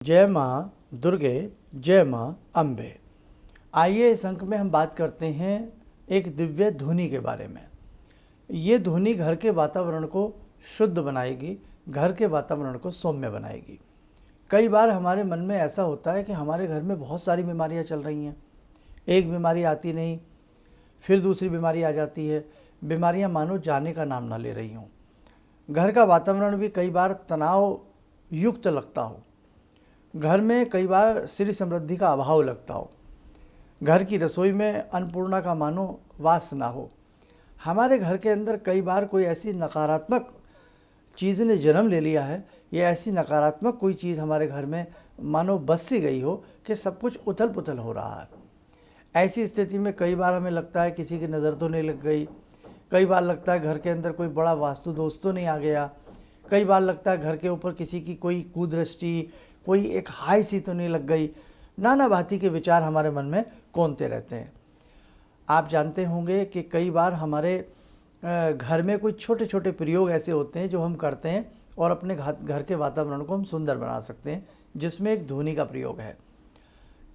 जय माँ दुर्गे, जय माँ अम्बे। आइए इस अंक में हम बात करते हैं एक दिव्य धुनी के बारे में। ये धुनी घर के वातावरण को शुद्ध बनाएगी, घर के वातावरण को सौम्य बनाएगी। कई बार हमारे मन में ऐसा होता है कि हमारे घर में बहुत सारी बीमारियाँ चल रही हैं, एक बीमारी आती नहीं, फिर दूसरी बीमारी आ जाती है, बीमारियाँ मानो जाने का नाम ना ले रही हों। घर का वातावरण भी कई बार तनाव युक्त लगता हो, घर में कई बार श्री समृद्धि का अभाव लगता हो, घर की रसोई में अन्नपूर्णा का मानो वास ना हो। हमारे घर के अंदर कई बार कोई ऐसी नकारात्मक चीज़ ने जन्म ले लिया है, या ऐसी नकारात्मक कोई चीज़ हमारे घर में मानो बस सी गई हो कि सब कुछ उथल पुथल हो रहा है। ऐसी स्थिति में कई बार हमें लगता है किसी की नज़र तो नहीं लग गई, कई बार लगता है घर के अंदर कोई बड़ा वास्तु दोष तो नहीं आ गया, कई बार लगता है घर के ऊपर किसी की कोई कुदृष्टि, कोई एक हाय सी तो नहीं लग गई। नाना भांति के विचार हमारे मन में कौंधते रहते हैं। आप जानते होंगे कि कई बार हमारे घर में कोई छोटे छोटे प्रयोग ऐसे होते हैं जो हम करते हैं और अपने घर के वातावरण को हम सुंदर बना सकते हैं, जिसमें एक धुनी का प्रयोग है।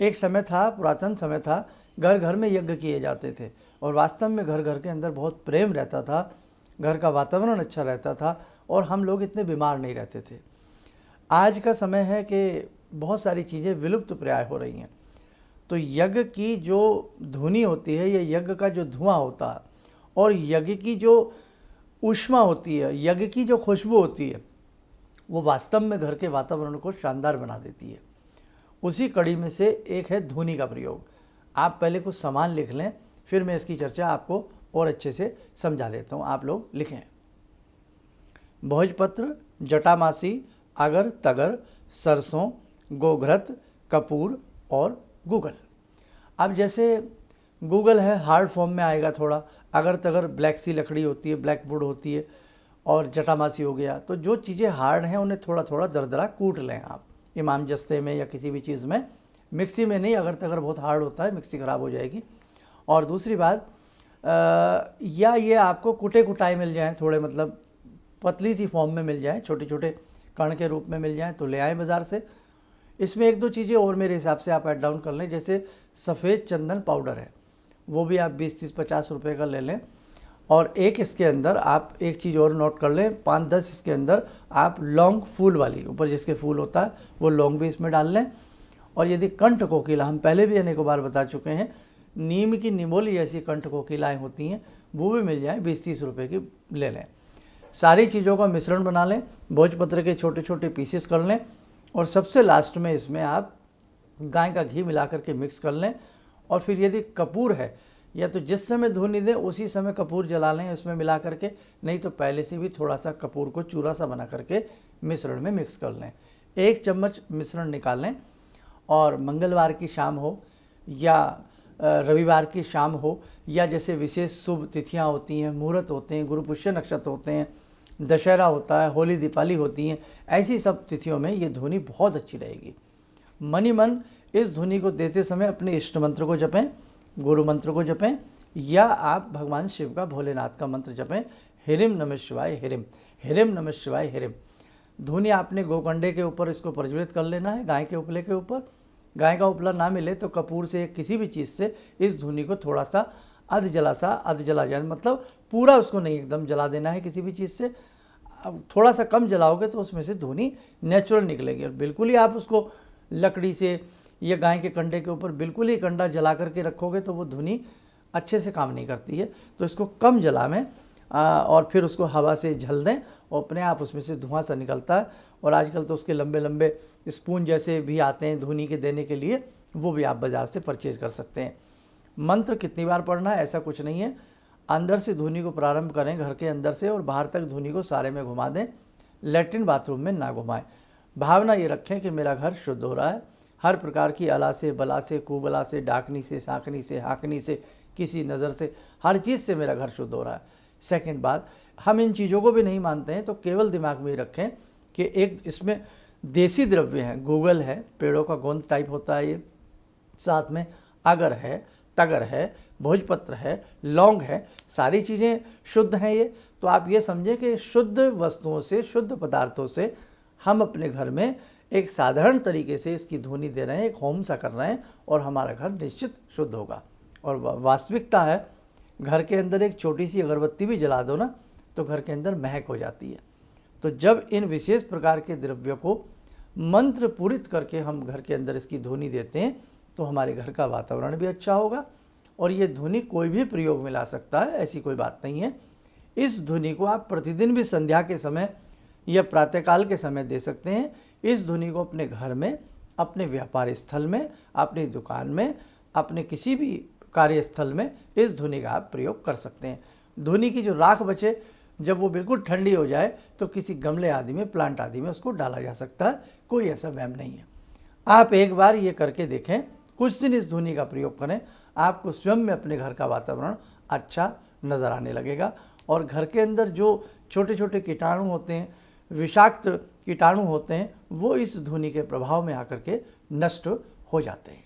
एक समय था, पुरातन समय था, घर घर में यज्ञ किए जाते थे और वास्तव में घर घर के अंदर बहुत प्रेम रहता था, घर का वातावरण अच्छा रहता था और हम लोग इतने बीमार नहीं रहते थे। आज का समय है कि बहुत सारी चीज़ें विलुप्त प्राय हो रही हैं, तो यज्ञ की जो धुनी होती है, ये यज्ञ का जो धुआं होता है और यज्ञ की जो ऊष्मा होती है, यज्ञ की जो खुशबू होती है, वो वास्तव में घर के वातावरण को शानदार बना देती है। उसी कड़ी में से एक है धुनी का प्रयोग। आप पहले कुछ सामान लिख लें, फिर मैं इसकी चर्चा आपको और अच्छे से समझा देता हूँ। आप लोग लिखें: भोजपत्र, जटामासी, अगर तगर, सरसों, गोघृत, कपूर और गूगल। अब जैसे गूगल है हार्ड फॉर्म में आएगा थोड़ा, अगर तगर ब्लैक सी लकड़ी होती है, ब्लैक वुड होती है, और जटामासी हो गया। तो जो चीज़ें हार्ड हैं उन्हें थोड़ा थोड़ा दरदरा कूट लें आप, इमाम जस्ते में या किसी भी चीज़ में, मिक्सी में नहीं, अगर तगर बहुत हार्ड होता है, मिक्सी ख़राब हो जाएगी। और दूसरी बात, या ये आपको कुटे कुटाए मिल जाएँ, थोड़े मतलब पतली सी फॉर्म में मिल जाएँ, छोटे छोटे कण के रूप में मिल जाएँ तो ले आएँ बाज़ार से। इसमें एक दो चीज़ें और मेरे हिसाब से आप ऐड डाउन कर लें, जैसे सफ़ेद चंदन पाउडर है, वो भी आप 20-30-50 रुपये का ले लें। और एक इसके अंदर आप एक चीज़ और नोट कर लें, 5-10 इसके अंदर आप लौंग फूल वाली, ऊपर जिसके फूल होता है वो लौंग भी इसमें डाल लें। और यदि कंठ कोकिला, हम पहले भी अनेकों बार बता चुके हैं, नीम की निमोली ऐसी कंठ कोकिलाएँ होती हैं, वो भी मिल जाएँ, 20-30 रुपये की ले लें। सारी चीज़ों का मिश्रण बना लें, भोजपत्र के छोटे छोटे पीसेस कर लें और सबसे लास्ट में इसमें आप गाय का घी मिला करके मिक्स कर लें। और फिर यदि कपूर है, या तो जिस समय धुनी दें उसी समय कपूर जला लें इसमें मिला करके, नहीं तो पहले से भी थोड़ा सा कपूर को चूरा सा बना करके मिश्रण में मिक्स कर लें। 1 चम्मच मिश्रण निकाल लें और मंगलवार की शाम हो या रविवार की शाम हो, या जैसे विशेष शुभ तिथियां होती हैं, मुहूर्त होते हैं, गुरु पुष्य नक्षत्र होते हैं, दशहरा होता है, होली दीपावली होती हैं, ऐसी सब तिथियों में ये धुनी बहुत अच्छी रहेगी। मनी मन इस धुनी को देते समय अपने इष्ट मंत्र को जपें, गुरु मंत्र को जपें, या आप भगवान शिव का, भोलेनाथ का मंत्र जपें, हिरिम नमः शिवाय हिरिम, हिरिम नमः शिवाय हिरिम। धुनी आपने गोकंडे के ऊपर इसको प्रज्वलित कर लेना है, गाय के उपले के ऊपर। गाय का उपला ना मिले तो कपूर से, किसी भी चीज़ से इस धुनी को थोड़ा सा अध जला जाए, मतलब पूरा उसको नहीं एकदम जला देना है किसी भी चीज़ से। अब थोड़ा सा कम जलाओगे तो उसमें से धुनी नेचुरल निकलेगी। और बिल्कुल ही आप उसको लकड़ी से या गाय के कंडे के ऊपर बिल्कुल ही कंडा जला करके रखोगे तो वो धुनी अच्छे से काम नहीं करती है। तो इसको कम जला में और फिर उसको हवा से झल दें और अपने आप उसमें से धुआं सा निकलता है। और आजकल तो उसके लंबे लंबे स्पून जैसे भी आते हैं धुनी के देने के लिए, वो भी आप बाज़ार से परचेज़ कर सकते हैं। मंत्र कितनी बार पढ़ना है ऐसा कुछ नहीं है, अंदर से धुनी को प्रारंभ करें, घर के अंदर से, और बाहर तक धुनी को सारे में घुमा दें, लैट्रिन बाथरूम में ना घुमाएं। भावना ये रखें कि मेरा घर शुद्ध हो रहा है, हर प्रकार की अला से, बला से, कुबला से, डाकनी से, साकनी से, हाकनी से, किसी नज़र से, हर चीज़ से मेरा घर शुद्ध हो रहा है। सेकंड बात, हम इन चीज़ों को भी नहीं मानते हैं तो केवल दिमाग में रखें कि एक इसमें देसी द्रव्य हैं, गूगल है, पेड़ों का गोंद टाइप होता है ये, साथ में अगर है, तगर है, भोजपत्र है, लौंग है, सारी चीज़ें शुद्ध हैं ये। तो आप ये समझें कि शुद्ध वस्तुओं से, शुद्ध पदार्थों से हम अपने घर में एक साधारण तरीके से इसकी ध्वनि दे रहे हैं, एक होम सा कर रहे हैं और हमारा घर निश्चित शुद्ध होगा। और वास्तविकता है, घर के अंदर एक छोटी सी अगरबत्ती भी जला दो ना तो घर के अंदर महक हो जाती है। तो जब इन विशेष प्रकार के द्रव्यों को मंत्र पूरित करके हम घर के अंदर इसकी ध्वनि देते हैं तो हमारे घर का वातावरण भी अच्छा होगा। और ये ध्वनि कोई भी प्रयोग में ला सकता है, ऐसी कोई बात नहीं है। इस ध्वनि को आप प्रतिदिन भी संध्या के समय या प्रातःकाल के समय दे सकते हैं। इस ध्वनि को अपने घर में, अपने व्यापार स्थल में, अपनी दुकान में, अपने किसी भी कार्यस्थल में इस ध्वनि का आप प्रयोग कर सकते हैं। ध्वनि की जो राख बचे, जब वो बिल्कुल ठंडी हो जाए तो किसी गमले आदि में, प्लांट आदि में उसको डाला जा सकता है, कोई ऐसा वहम नहीं है। आप एक बार ये करके देखें, कुछ दिन इस ध्वनि का प्रयोग करें, आपको स्वयं में अपने घर का वातावरण अच्छा नज़र आने लगेगा। और घर के अंदर जो छोटे छोटे कीटाणु होते हैं, विषाक्त कीटाणु होते हैं, वो इस ध्वनि के प्रभाव में आकर के नष्ट हो जाते हैं।